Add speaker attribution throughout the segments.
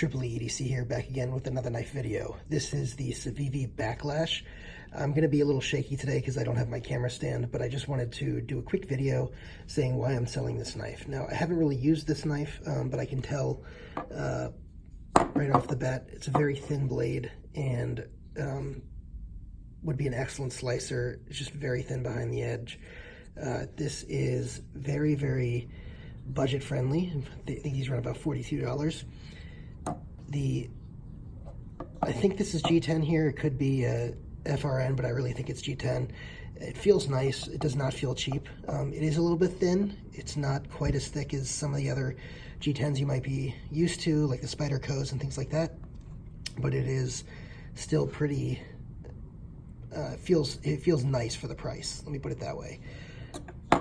Speaker 1: Triple EDC here, back again with another knife video. This is the Civivi Baklash. I'm going to be a little shaky today because I don't have my camera stand, but I just wanted to do a quick video saying why I'm selling this knife. Now, I haven't really used this knife, but I can tell right off the bat it's a very thin blade and would be an excellent slicer. It's just very thin behind the edge. This is very, very budget friendly. I think these run about $42. I think this is G10 here. It could be FRN, but I really think it's G10. It feels nice. It does not feel cheap. It is a little bit thin. It's not quite as thick as some of the other G10s you might be used to, like the Spydercos and things like that. But it is still pretty. It feels nice for the price. Let me put it that way.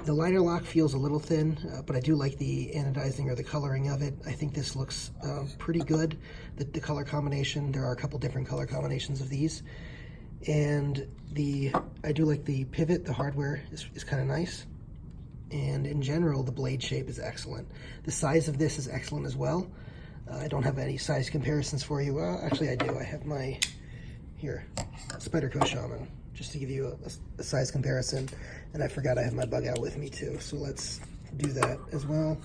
Speaker 1: The liner lock feels a little thin, but I do like the anodizing or the coloring of it. I think this looks pretty good, the color combination. There are a couple different color combinations of these. And I do like the pivot, the hardware is kind of nice. And in general, the blade shape is excellent. The size of this is excellent as well. I don't have any size comparisons for you. Actually, I do. I have my, here, Spyderco Shaman, just to give you a size comparison. And I forgot I have my Bugout with me too, so let's do that as well.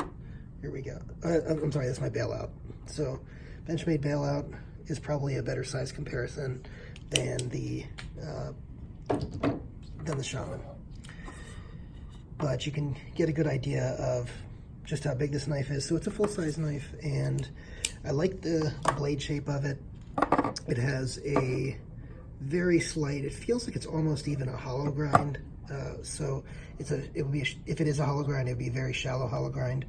Speaker 1: Here we go. I'm sorry, that's my bailout. So Benchmade bailout is probably a better size comparison than the Shaman. But you can get a good idea of just how big this knife is. So it's a full-size knife, and I like the blade shape of it. It has a very slight, it feels like it's almost even a hollow grind. So if it is a hollow grind, it would be a very shallow hollow grind,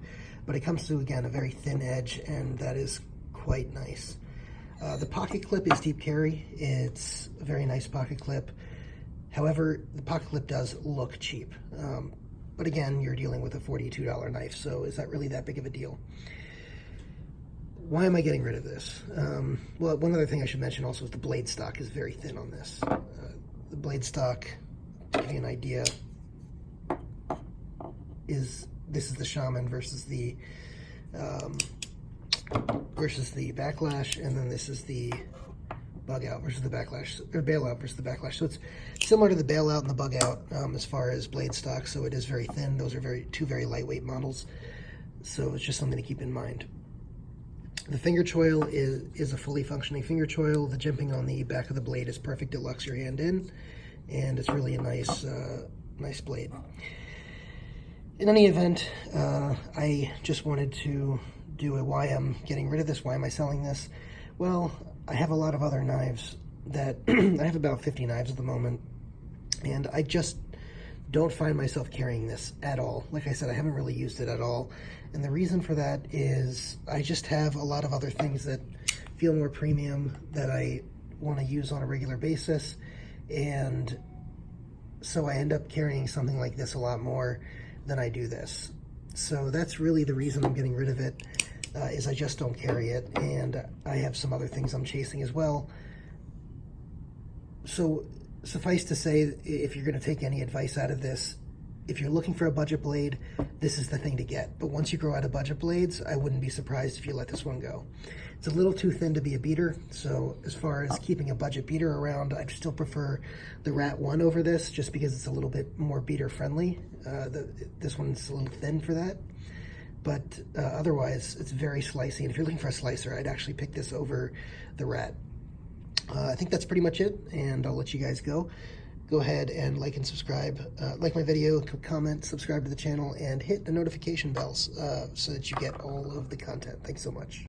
Speaker 1: but it comes to, again, a very thin edge, and that is quite nice. The pocket clip is deep carry. It's a very nice pocket clip. However, the pocket clip does look cheap. But again, you're dealing with a $42 knife, so is that really that big of a deal? Why am I getting rid of this? Well, one other thing I should mention also is the blade stock is very thin on this. The blade stock, to give you an idea, this is the Shaman versus the Baklash, and then this is the Bugout versus the Baklash, or bailout versus the Baklash. So it's similar to the bailout and the Bugout as far as blade stock. So it is very thin. Those are two very lightweight models. So it's just something to keep in mind. The finger choil is a fully functioning finger choil. The jimping on the back of the blade is perfect. It locks your hand in, and it's really a nice, nice blade. In any event, I just wanted to do a why I'm getting rid of this. Why am I selling this? Well, I have a lot of other knives that I have about 50 knives at the moment, and I just don't find myself carrying this at all. Like I said, I haven't really used it at all. And the reason for that is I just have a lot of other things that feel more premium that I want to use on a regular basis. And so I end up carrying something like this a lot more than I do this. So that's really the reason I'm getting rid of it, is I just don't carry it. And I have some other things I'm chasing as well. So suffice to say, if you're going to take any advice out of this, if you're looking for a budget blade, this is the thing to get. But once you grow out of budget blades, I wouldn't be surprised if you let this one go. It's a little too thin to be a beater, so as far as keeping a budget beater around, I still prefer the Rat 1 over this, just because it's a little bit more beater friendly. This one's a little thin for that. But otherwise, it's very slicey, and if you're looking for a slicer, I'd actually pick this over the Rat. I think that's pretty much it, and I'll let you guys go. Go ahead and like and subscribe. Like my video, comment, subscribe to the channel, and hit the notification bells so that you get all of the content. Thanks so much.